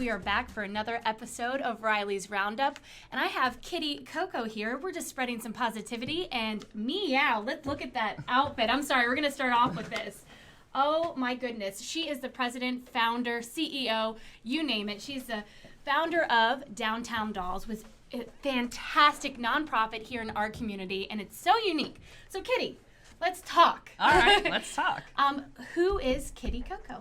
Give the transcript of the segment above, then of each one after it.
We are back for another episode of Reiley's Roundup, and I have Kitty CoCo here. We're just spreading some positivity, and meow, let's look at that outfit. I'm sorry, we're going to start off with this. Oh my goodness, she is the president, founder, CEO, you name it. She's the founder of Downtown Dolls, with a fantastic nonprofit here in our community, and it's so unique. So Kitty, let's talk. All right, let's talk. Who is Kitty CoCo?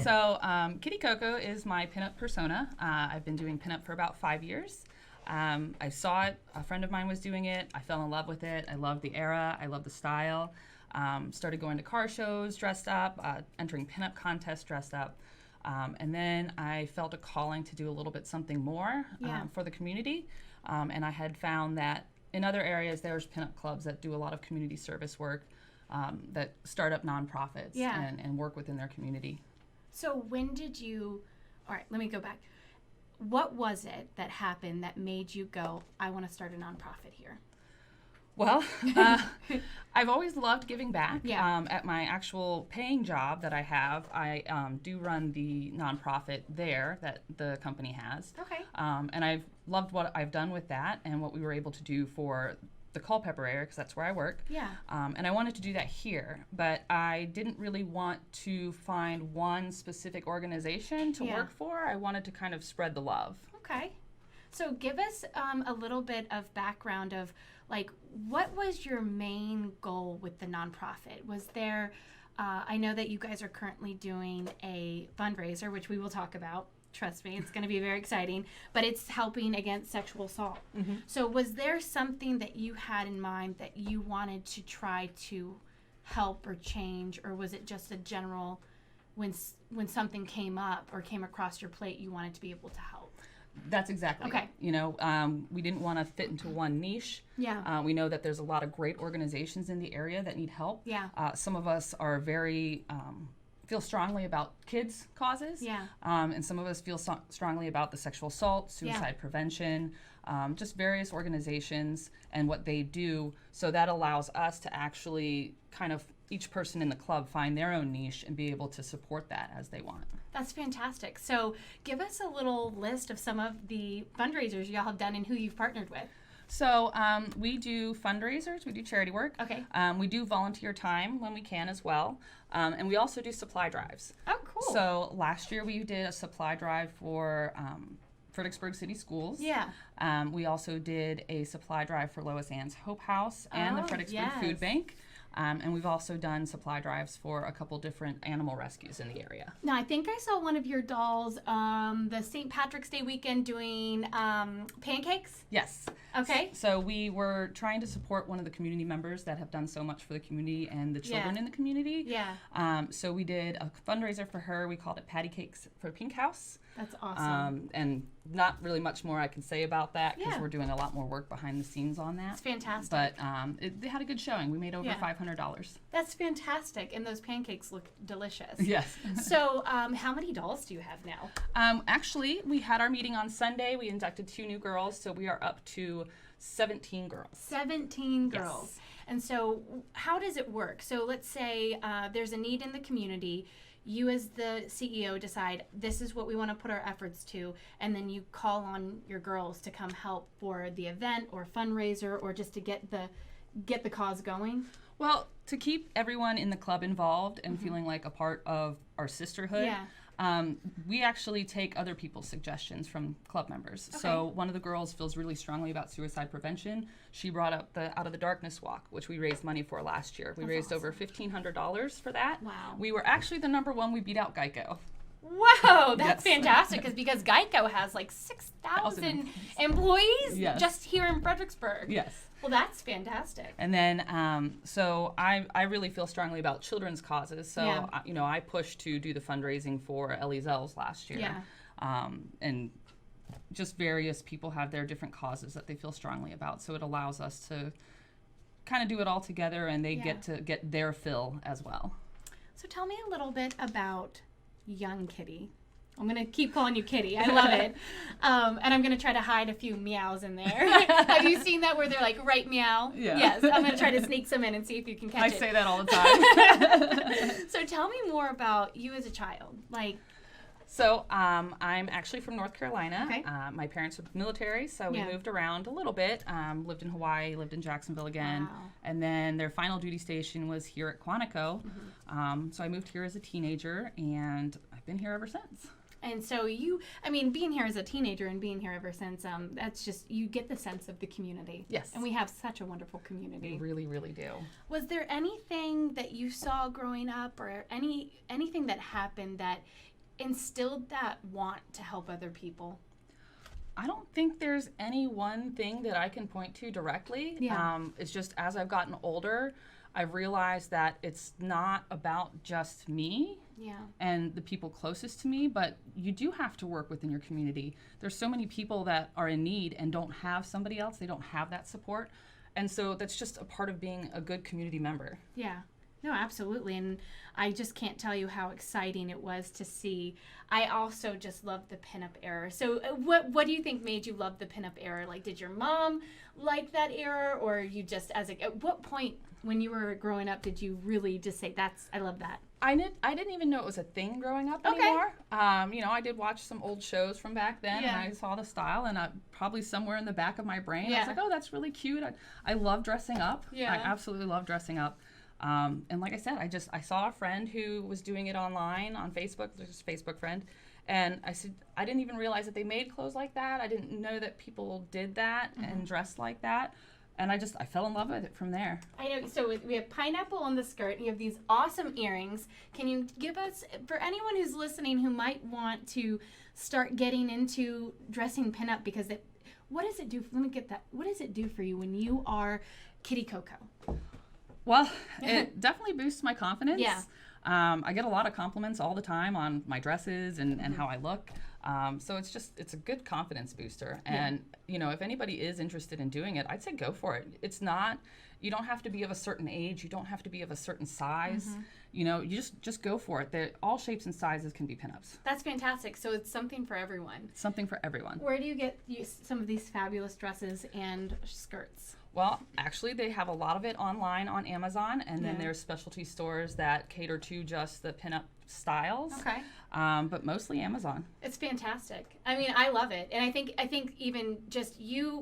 So Kitty CoCo is my pinup persona. I've been doing pinup for about 5 years. I saw it. A friend of mine was doing it. I fell in love with it. I love the era. I love the style. Started going to car shows dressed up, entering pinup contests dressed up. And then I felt a calling to do a little bit something more for the community. And I had found that in other areas there's pinup clubs that do a lot of community service work, that start up nonprofits and work within their community. So when did you, all right, let me go back. What was it that happened that made you go, I want to start a nonprofit here? Well, I've always loved giving back. At my actual paying job that I have, I do run the nonprofit there that the company has. Okay. And I've loved what I've done with that and what we were able to do for the Culpeper area, because that's where I work. Yeah. And I wanted to do that here, but I didn't really want to find one specific organization to work for. I wanted to kind of spread the love. Okay. So give us a little bit of background of, like, what was your main goal with the nonprofit? Was there, I know that you guys are currently doing a fundraiser, which we will talk about. Trust me, it's going to be very exciting, but it's helping against sexual assault. Mm-hmm. So was there something that you had in mind that you wanted to try to help or change, or was it just a general, when something came up or came across your plate, you wanted to be able to help? That's exactly it. You know, we didn't want to fit into one niche. Yeah. We know that there's a lot of great organizations in the area that need help. Yeah. Some of us are very feel strongly about kids' causes. Yeah. And some of us feel strongly about the sexual assault, suicide prevention, just various organizations and what they do. So that allows us to actually kind of each person in the club find their own niche and be able to support that as they want. That's fantastic. So give us a little list of some of the fundraisers y'all have done and who you've partnered with. So we do fundraisers, we do charity work. Okay. We do volunteer time when we can as well. And we also do supply drives. Oh, cool. So last year we did a supply drive for Fredericksburg City Schools. Yeah. We also did a supply drive for Lois Ann's Hope House and the Fredericksburg Food Bank. And we've also done supply drives for a couple different animal rescues in the area. Now, I think I saw one of your dolls the St. Patrick's Day weekend doing pancakes. Yes. Okay. So we were trying to support one of the community members that have done so much for the community and the children in the community. Yeah. So we did a fundraiser for her. We called it Patty Cakes for Pink House. That's awesome. And not really much more I can say about that because Yeah. we're doing a lot more work behind the scenes on that. It's fantastic. But they had a good showing. We made over $500. That's fantastic. And those pancakes look delicious. Yes. So how many dolls do you have now? Actually, we had our meeting on Sunday. We inducted 2 new girls, so we are up to 17 girls. 17 girls. Yes. And so how does it work? So let's say there's a need in the community. You as the CEO decide this is what we want to put our efforts to, and then you call on your girls to come help for the event or fundraiser or just to get the cause going. Well, to keep everyone in the club involved and feeling like a part of our sisterhood, we actually take other people's suggestions from club members. Okay. So one of the girls feels really strongly about suicide prevention. She brought up the Out of the Darkness Walk, which we raised money for last year. We raised over $1,500 for that. Wow. We were actually the #1. We beat out Geico. Wow, that's fantastic, because Geico has like 6,000 employees just here in Fredericksburg. Yes. Well, that's fantastic. And then, so I really feel strongly about children's causes. So, I pushed to do the fundraising for Ellie's Elves last year. Yeah. And just various people have their different causes that they feel strongly about. So it allows us to kind of do it all together, and they get to get their fill as well. So tell me a little bit about young Kitty. I'm going to keep calling you Kitty. I love it. And I'm going to try to hide a few meows in there. Have you seen that where they're like, right meow? Yeah. Yes. I'm going to try to sneak some in and see if you can catch it. I say that all the time. So tell me more about you as a child. Like, So I'm actually from North Carolina. Okay. My parents were military, so we Yeah. moved around a little bit. Lived in Hawaii, lived in Jacksonville again. Wow. And then their final duty station was here at Quantico. So I moved here as a teenager, and I've been here ever since. And so being here as a teenager and being here ever since, that's just, you get the sense of the community. Yes. And we have such a wonderful We community. really, really do. Was there anything that you saw growing up or anything that happened that instilled that want to help other people? I don't think there's any one thing that I can point to directly. Yeah. It's just as I've gotten older, I've realized that it's not about just me Yeah. and the people closest to me, but you do have to work within your community. There's so many people that are in need and don't have somebody else. They don't have that support. And so that's just a part of being a good community member. Yeah. No, absolutely. And I just can't tell you how exciting it was to see. I also just love the pinup era. So what do you think made you love the pinup era? Like, did your mom like that era, or you just at what point when you were growing up did you really just say, I love that? I didn't even know it was a thing growing up Okay. anymore. I did watch some old shows from back then, Yeah. and I saw the style, and probably somewhere in the back of my brain, I Yeah. was like, oh, that's really cute. I love dressing up. Yeah. I absolutely love dressing up. And like I said, I saw a friend who was doing it online on Facebook. There's a Facebook friend. And I said, I didn't even realize that they made clothes like that. I didn't know that people did that and dressed like that. And I fell in love with it from there. I know. So we have pineapple on the skirt. And you have these awesome earrings. Can you give us, for anyone who's listening who might want to start getting into dressing pinup, because what does it do? Let me get that. What does it do for you when you are Kitty CoCo? Well, it definitely boosts my confidence. Yeah. I get a lot of compliments all the time on my dresses and how I look. So it's a good confidence booster. And, if anybody is interested in doing it, I'd say go for it. You don't have to be of a certain age. You don't have to be of a certain size. You just go for it. All shapes and sizes can be pinups. That's fantastic. So it's something for everyone. Something for everyone. Where do you get some of these fabulous dresses and skirts? Well, actually, they have a lot of it online on Amazon, and then Yeah. there's specialty stores that cater to just the pinup styles. Okay. But mostly Amazon. It's fantastic. I mean, I love it. And I think even just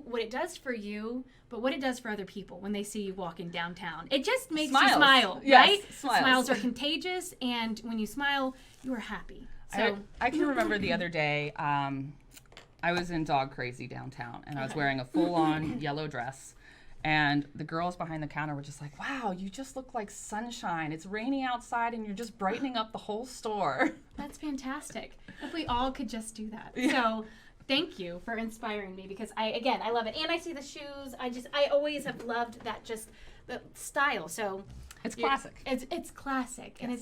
what it does for you, but what it does for other people when they see you walking downtown. It just makes you smile, Yes, right? smiles. Smiles are contagious, and when you smile, you are happy. So I can remember the other day, I was in Dog Crazy downtown, and I was wearing a full-on yellow dress. And the girls behind the counter were just like, wow, you just look like sunshine. It's raining outside and you're just brightening up the whole store. that's fantastic. If we all could just do that. Yeah. So thank you for inspiring me, because I love it. And I see the shoes. I always have loved that, just the style. So It's classic. It's classic. And Yes.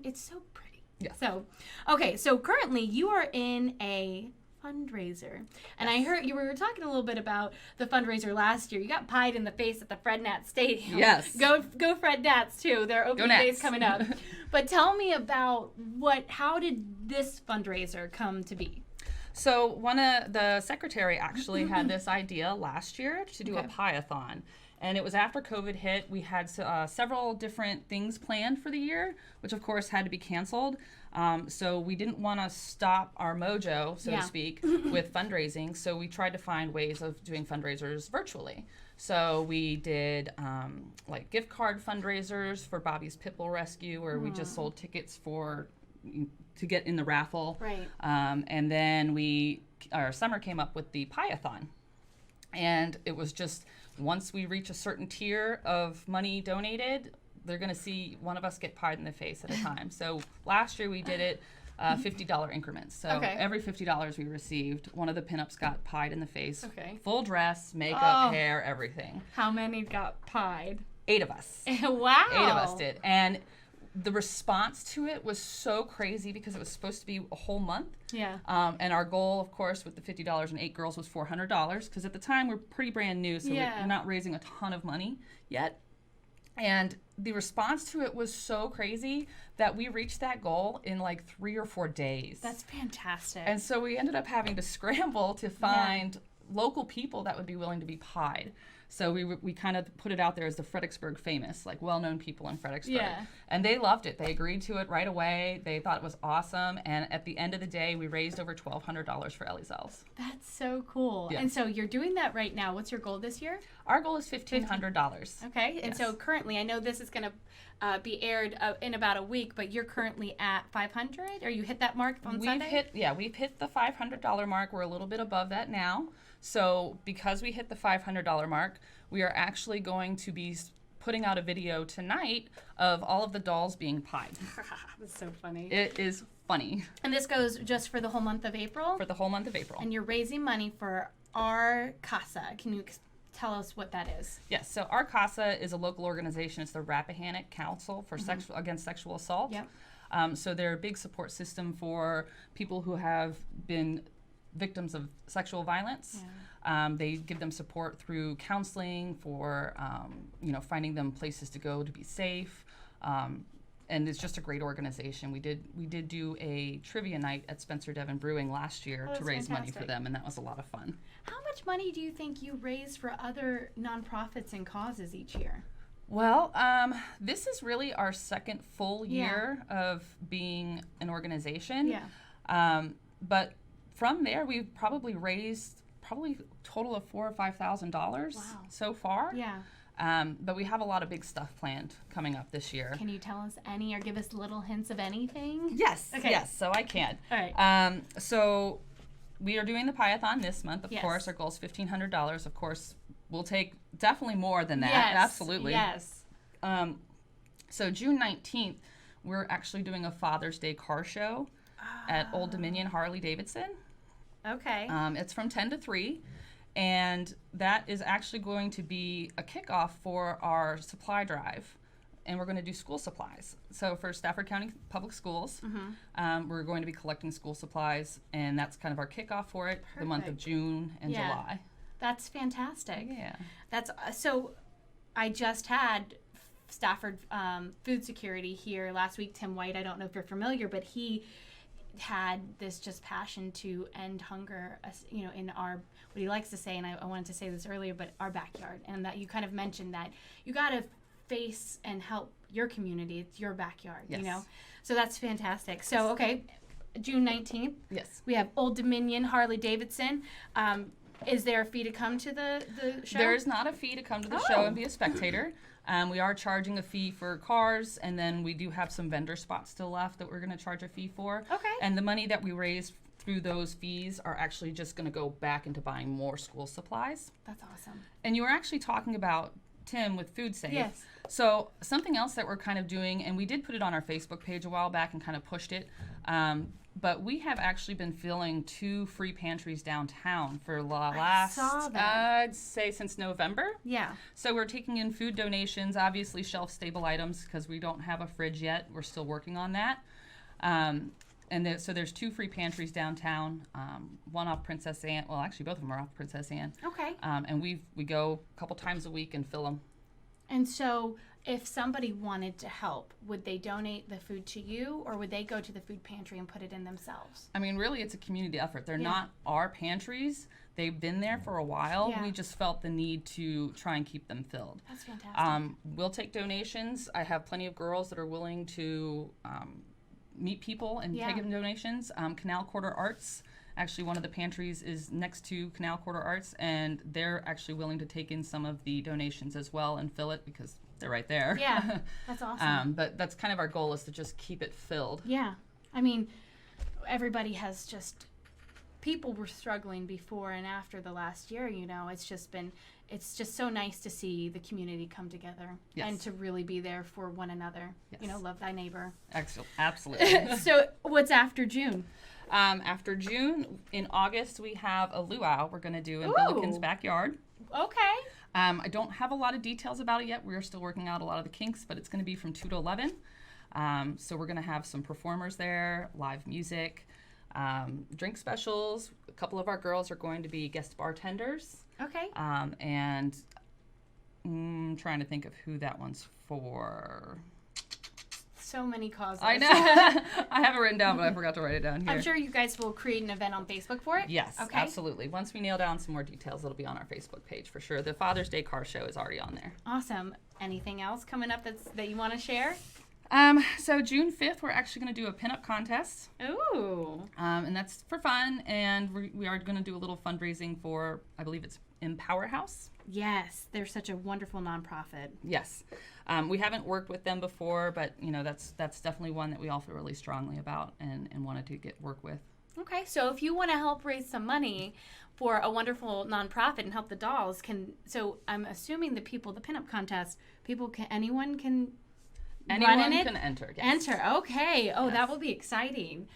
it's so pretty. Yes. So, okay, so currently you are in a fundraiser. And I heard you were talking a little bit about the fundraiser last year. You got pied in the face at the Fred Nats Stadium. Yes. Go Fred Nats too. Their opening Nats. day's coming up. But tell me about how did this fundraiser come to be? So the secretary actually had this idea last year to do a Okay. pie-a-thon. And it was after COVID hit. We had several different things planned for the year, which of course had to be canceled. So we didn't want to stop our mojo, so Yeah. to speak, with fundraising. So we tried to find ways of doing fundraisers virtually. So we did like gift card fundraisers for Bobby's Pitbull Rescue, where we just sold tickets to get in the raffle. Right. And then our summer came up with the pie-a-thon. And it was just, once we reach a certain tier of money donated, they're going to see one of us get pied in the face at a time. So last year we did it $50 increments. So Okay. every $50 we received, one of the pinups got pied in the face. Okay. Full dress, makeup, Oh. hair, everything. How many got pied? 8 of us. Wow. 8 of us did. And the response to it was so crazy because it was supposed to be a whole month. Yeah. And our goal, of course, with the $50 and 8 girls was $400, because at the time we're pretty brand new, so Yeah. we're not raising a ton of money yet. And the response to it was so crazy that we reached that goal in like 3 or 4 days. That's fantastic. And so we ended up having to scramble to find local people that would be willing to be pied. So we kind of put it out there as the Fredericksburg famous, like well-known people in Fredericksburg. Yeah. And they loved it. They agreed to it right away. They thought it was awesome. And at the end of the day, we raised over $1,200 for Ellie's Elves. That's so cool. Yes. And so you're doing that right now. What's your goal this year? Our goal is $1,500. Okay. And Yes. so currently, I know this is going to be aired in about a week, but you're currently at 500, or you hit that mark on Sunday? We've hit the $500 mark. We're a little bit above that now. So because we hit the $500 mark, we are actually going to be putting out a video tonight of all of the dolls being pied. That's so funny. It is funny. And this goes just for the whole month of April? For the whole month of April. And you're raising money for our Casa. Can you tell us what that is? Yes, so our CASA is a local organization. It's the Rappahannock Council for against Sexual Assault. Yep. So they're a big support system for people who have been victims of sexual violence. Yeah. They give them support through counseling for, finding them places to go to be safe. And it's just a great organization. We did do a trivia night at Spencer Devon Brewing last year to raise money for them, and that was a lot of fun. How much money do you think you raise for other nonprofits and causes each year? Well, this is really our second full year of being an organization. Yeah. But from there, we've probably raised a total of $4,000 or $5,000 so far. Yeah. But we have a lot of big stuff planned coming up this year. Can you tell us any or give us little hints of anything? Yes. Okay. Yes, so I can. All right. So we are doing the Pie-a-thon this month. Of Yes. course, our goal is $1,500. Of course, we'll take definitely more than that. Yes. Absolutely. Yes. So June 19th, we're actually doing a Father's Day car show at Old Dominion Harley Davidson. Okay. It's from 10 to 3, and that is actually going to be a kickoff for our supply drive, and we're going to do school supplies. So for Stafford County Public Schools, we're going to be collecting school supplies, and that's kind of our kickoff for it, the month of Perfect. June and Yeah. July. That's fantastic. Yeah. That's so. I just had Stafford Food Security here last week. Tim White. I don't know if you're familiar, but he had this just passion to end hunger, in our, what he likes to say, and I wanted to say this earlier, but our backyard. And that you kind of mentioned that you got to face and help your community. It's your backyard, Yes. So that's fantastic. So, okay, June 19th. Yes. We have Old Dominion Harley Davidson. Is there a fee to come to the show? There's not a fee to come to the show and be a spectator. We are charging a fee for cars, and then we do have some vendor spots still left that we're going to charge a fee for. Okay. And the money that we raise through those fees are actually just going to go back into buying more school supplies. That's awesome. And you were actually talking about Tim with Food Safe. Yes. So something else that we're kind of doing, and we did put it on our Facebook page a while back and kind of pushed it, but we have actually been filling 2 free pantries downtown for the last, saw that. I'd say since November. Yeah. So we're taking in food donations, obviously shelf-stable items, because we don't have a fridge yet. We're still working on that. So there's 2 free pantries downtown, one off Princess Anne. Well, actually, both of them are off Princess Anne. Okay. And we go a couple times a week and fill them. And so if somebody wanted to help, would they donate the food to you, or would they go to the food pantry and put it in themselves? I mean, really, it's a community effort. They're Yeah. not our pantries. They've been there for a while. Yeah. We just felt the need to try and keep them filled. That's fantastic. We'll take donations. I have plenty of girls that are willing to meet people and Yeah. take in donations. Canal Quarter Arts, actually one of the pantries is next to Canal Quarter Arts, and they're actually willing to take in some of the donations as well and fill it because they're right there. Yeah, that's awesome. But that's kind of our goal, is to just keep it filled. Yeah. I mean, everybody has just, people were struggling before and after the last year, it's just so nice to see the community come together Yes. and to really be there for one another. Yes. Love thy neighbor. Absolutely. So what's after June? After June, in August, we have a luau we're going to do in Ooh. Billiken's backyard. Okay. I don't have a lot of details about it yet. We're still working out a lot of the kinks, but it's going to be from 2 to 11. So we're going to have some performers there, live music, drink specials. A couple of our girls are going to be guest bartenders. Okay. And I'm trying to think of who that one's for. so many causes. I know. I have it written down, but I forgot to write it down here. I'm sure you guys will create an event on Facebook for it. Yes, okay. Absolutely. Once we nail down some more details, it'll be on our Facebook page for sure. The Father's Day car show is already on there. Awesome. Anything else coming up that you want to share? So June 5th, we're actually going to do a pinup contest. Ooh. And that's for fun, and we are going to do a little fundraising for, I believe it's Empower House. Yes, they're such a wonderful nonprofit. Yes. We haven't worked with them before, but that's definitely one that we all feel really strongly about and wanted to work with. Okay, so if you want to help raise some money for a wonderful nonprofit and help the dolls, so I'm assuming the pinup contest, anyone can Anyone run in it? can enter. Yes. Enter. Okay. Oh, Yes. that will be exciting.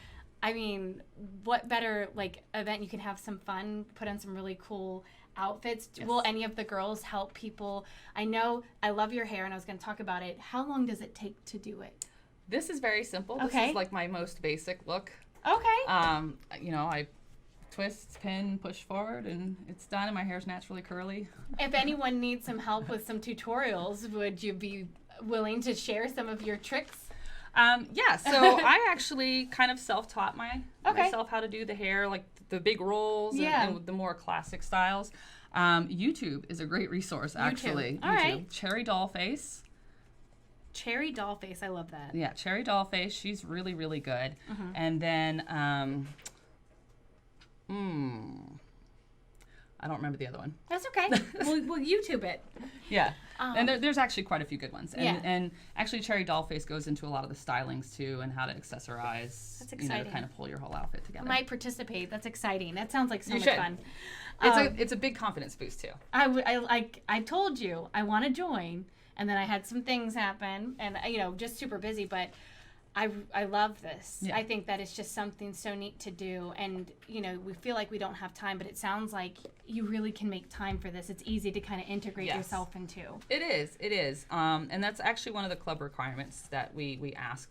I mean, what better event you can have some fun, put on some really cool outfits. Yes. Will any of the girls help people? I know I love your hair and I was going to talk about it. How long does it take to do it? This is very simple. Okay. This is my most basic look. Okay. I twist, pin, push forward, and it's done, and my hair's naturally curly. If anyone needs some help with some tutorials, would you be willing to share some of your tricks? Yeah, so I actually kind of self-taught Okay. myself how to do the hair, like the big rolls and the more classic styles. YouTube is a great resource, actually. All right. Cherry Dollface. Cherry Dollface, I love that. Yeah, Cherry Dollface, she's really, really good. Mm-hmm. And then, I don't remember the other one. That's okay. we'll YouTube it. Yeah, and there's actually quite a few good ones. And, Yeah. and actually Cherry Dollface goes into a lot of the stylings too and how to accessorize, That's to exciting. kind of pull your whole outfit I together. might participate. That's exciting. That sounds like so You much should. fun. It's a big confidence boost too. I told you I want to join, and then I had some things happen, and just super busy. But I love this. Yeah. I think that it's just something so neat to do, and we feel like we don't have time, but it sounds like you really can make time for this. It's easy to kind of integrate Yes. yourself into. It is. And that's actually one of the club requirements that we ask.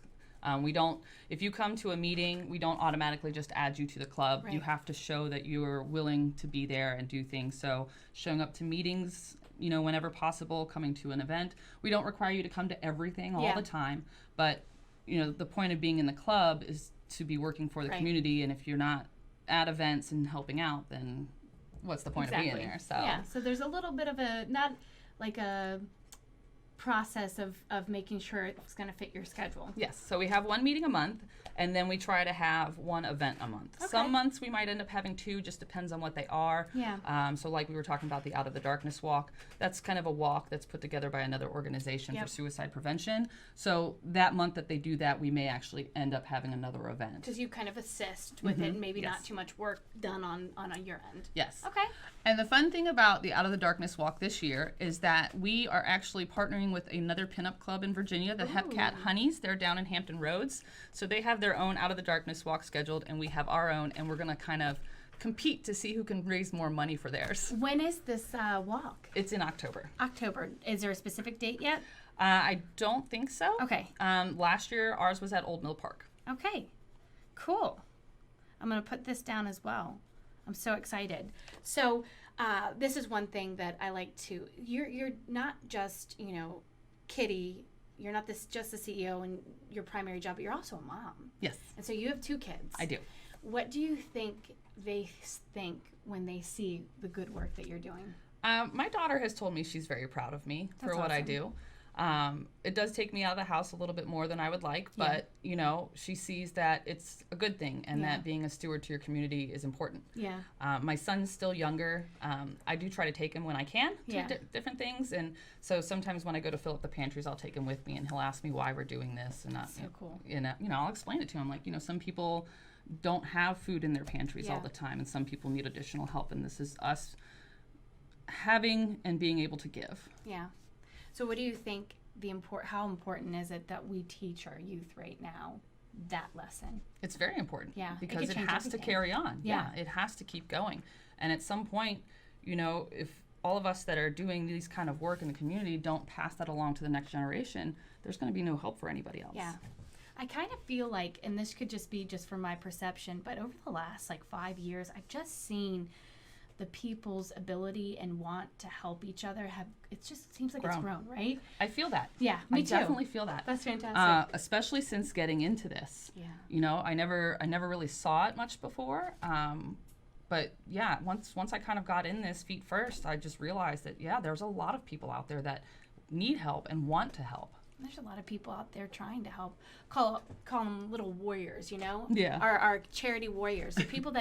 We don't, if you come to a meeting, we don't automatically just add you to the club. Right. You have to show that you're willing to be there and do things. So showing up to meetings, whenever possible, coming to an event. We don't require you to come to everything all the time, but the point of being in the club is to be working for the Right. community. And if you're not at events and helping out, then what's the point of being there? So yeah, so there's a little bit of not like a process of making sure it's going to fit your schedule. Yes, so we have one meeting a month, and then we try to have one event a month. Okay. Some months we might end up having two, just depends on what they are. Yeah. So like we were talking about the Out of the Darkness walk, that's kind of a walk that's put together by another organization Yep. for suicide prevention. So that month that they do that, we may actually end up having another event. Because you kind of assist with it, and maybe Yes. not too much work done on your end. Yes. Okay. And the fun thing about the Out of the Darkness walk this year is that we are actually partnering with another pinup club in Virginia, the Hepcat Honeys. They're down in Hampton Roads. So they have their own Out of the Darkness walk scheduled, and we have our own, and we're going to kind of compete to see who can raise more money for theirs. When is this walk? It's in October. October. Is there a specific date yet? I don't think so. Okay. Last year, ours was at Old Mill Park. Okay. Cool. I'm going to put this down as well. I'm so excited. So this is one thing that I like to. You're not just Kitty. You're not just the CEO and your primary job, but you're also a mom. Yes, And so you have two kids. I do. What do you think they think when they see the good work that you're doing? My daughter has told me she's very proud of me for That's what I awesome. do. It does take me out of the house a little bit more than I would like, but she sees that it's a good thing and Yeah. that being a steward to your community is important. Yeah. My son's still younger. I do try to take him when I can to Yeah. different things, and so sometimes when I go to fill up the pantries, I'll take him with me, and he'll ask me why we're doing this, and not, So cool. I'll explain it to him. Like, some people don't have food in their pantries all Yeah. the time, and some people need additional help, and this is us having and being able to give. Yeah. So what do you think how important is it that we teach our youth right now that lesson? It's very important. Yeah, it Because could it change has to everything. carry on. Yeah. It has to keep going. And at some point, if all of us that are doing these kind of work in the community don't pass that along to the next generation, there's going to be no help for anybody else. Yeah. I kind of feel like, and this could just be just from my perception, but over the last 5 years, I've just seen the people's ability and want to help each other it just seems like Grown. it's grown, right? I feel that. Yeah, me too. I definitely feel that. That's fantastic. Especially since getting into this. Yeah. You know, I never really saw it much before. But yeah, once I kind of got in this feet first, I just realized that, yeah, there's a lot of people out there that need help and want to help. There's a lot of people out there trying to help. Call them little warriors, you know? Yeah. Our charity warriors. The people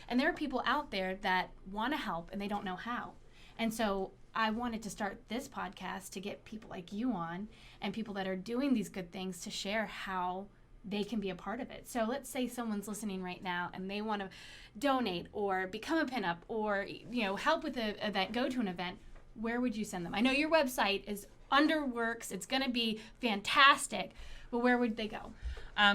and there are people out there that want to help and they don't know how. And so I wanted to start this podcast to get people like you on and people that are doing these good things to share how they can be a part of it. So let's say someone's listening right now and they want to donate or become a pinup or, you know, help with an event, go to an event. Where would you send them? I know your website is under works. It's going to be fantastic. But where would they go?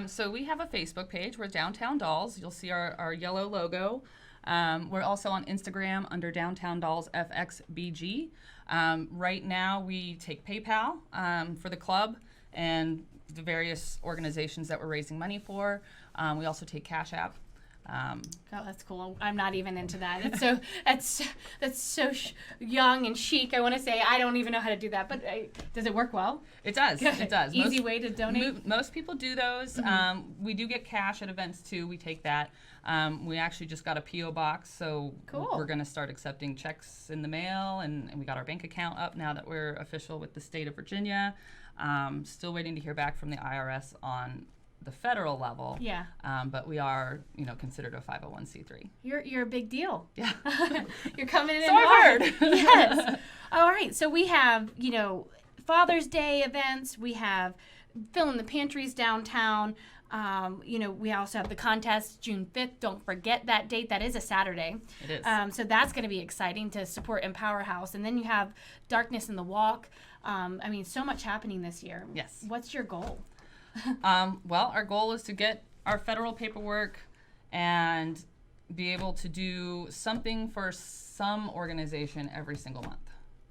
So we have a Facebook page. We're Downtown Dolls. You'll see our yellow logo. We're also on Instagram under Downtown Dolls FXBG. Right now we take PayPal for the club and the various organizations that we're raising money for. We also take Cash App. Oh, that's cool. I'm not even into that. That's so young and chic. I want to say I don't even know how to do that, but does it work well? It does. It does. Easy way to donate. Most people do those. Mm-hmm. We do get cash at events too. We take that. We actually just got a PO box, so cool. We're going to start accepting checks in the mail, and we got our bank account up now that we're official with the state of Virginia. Still waiting to hear back from the IRS on the federal level. Yeah. But we are, considered a 501c3. You're a big deal. Yeah. You're coming in. So I've heard. Yes. All right. So we have, Father's Day events. We have fill in the pantries downtown. We also have the contest June 5th. Don't forget that date. That is a Saturday. It is. So that's going to be exciting to support Empower House. And then you have Darkness in the Walk. So much happening this year. Yes. What's your goal? Well, our goal is to get our federal paperwork and be able to do something for some organization every single month.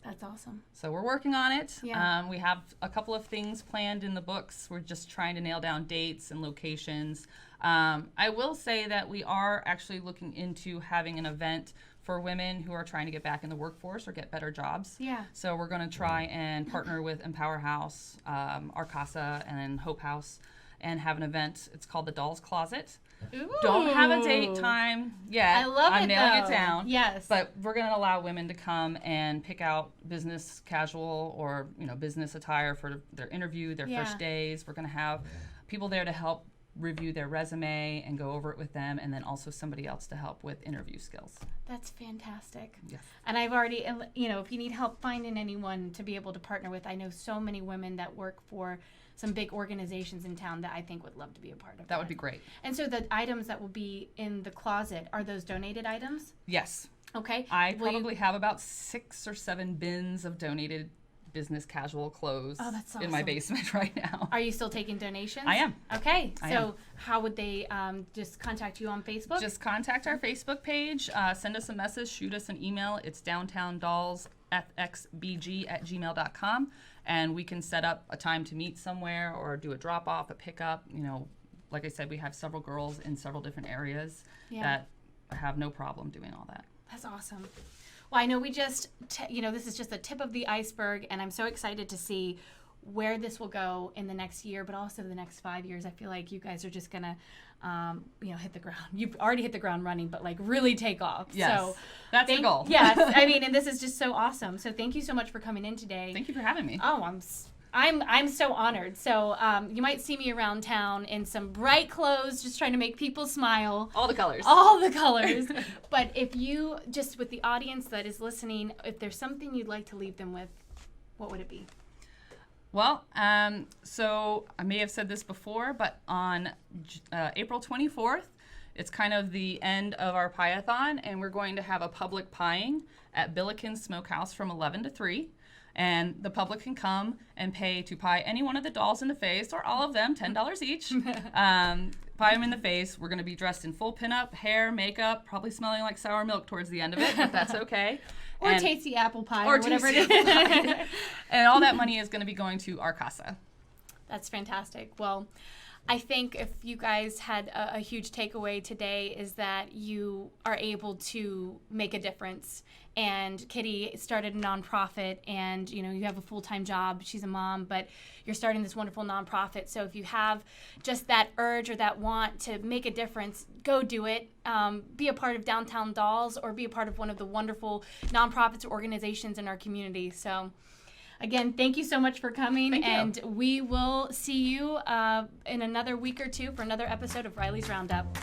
That's awesome. So we're working on it. Yeah. We have a couple of things planned in the books. We're just trying to nail down dates and locations. I will say that we are actually looking into having an event for women who are trying to get back in the workforce or get better jobs. Yeah. So we're going to try and partner with Empower House, Arcasa, and Hope House, and have an event. It's called the Dolls Closet. Ooh. Don't have a date time yet. I love it, I'm nailing though. it down. Yes. But we're going to allow women to come and pick out business casual or business attire for their interview, their first days. We're going to have people there to help review their resume and go over it with them, and then also somebody else to help with interview skills. That's fantastic. Yes. And I've already, if you need help finding anyone to be able to partner with, I know so many women that work for some big organizations in town that I think would love to be a part of that. That would be great. And so the items that will be in the closet, are those donated items? Yes. Okay. I probably have about 6 or 7 bins of donated business casual clothes in my basement right now. Are you still taking donations? I am. Okay. So how would they just contact you on Facebook? Just contact our Facebook page, send us a message, shoot us an email. It's downtowndollsfxbg@gmail.com, and we can set up a time to meet somewhere or do a drop-off, a pickup. Like I said, we have several girls in several different areas that have no problem doing all that. That's awesome. Well, I know we just, this is just the tip of the iceberg, and I'm so excited to see where this will go in the next year, but also the next 5 years. I feel like you guys are just going to, hit the ground. You've already hit the ground running, but really take off. Yes, so that's the goal. Yes, and this is just so awesome. So thank you so much for coming in today. Thank you for having me. Oh, I'm so honored. So you might see me around town in some bright clothes, just trying to make people smile. All the colors. All the colors. But if you, just with the audience that is listening, if there's something you'd like to leave them with, what would it be? Well, so I may have said this before, but on April 24th, it's kind of the end of our pie-a-thon, and we're going to have a public pieing at Billiken's Smokehouse from 11 to 3. And the public can come and pay to pie any one of the dolls in the face, or all of them, $10 each. Pie them in the face. We're going to be dressed in full pinup, hair, makeup, probably smelling like sour milk towards the end of it, but that's okay. Or tasty apple pie, or whatever it is. And all that money is going to be going to Arcasa. That's fantastic. Well, I think if you guys had a huge takeaway today is that you are able to make a difference. And Kitty started a nonprofit, and you have a full-time job. She's a mom, but you're starting this wonderful nonprofit. So if you have just that urge or that want to make a difference, go do it. Be a part of Downtown Dolls, or be a part of one of the wonderful nonprofits or organizations in our community. So again, thank you so much for coming. Thank you. And we will see you in another week or two for another episode of Reiley's Roundup.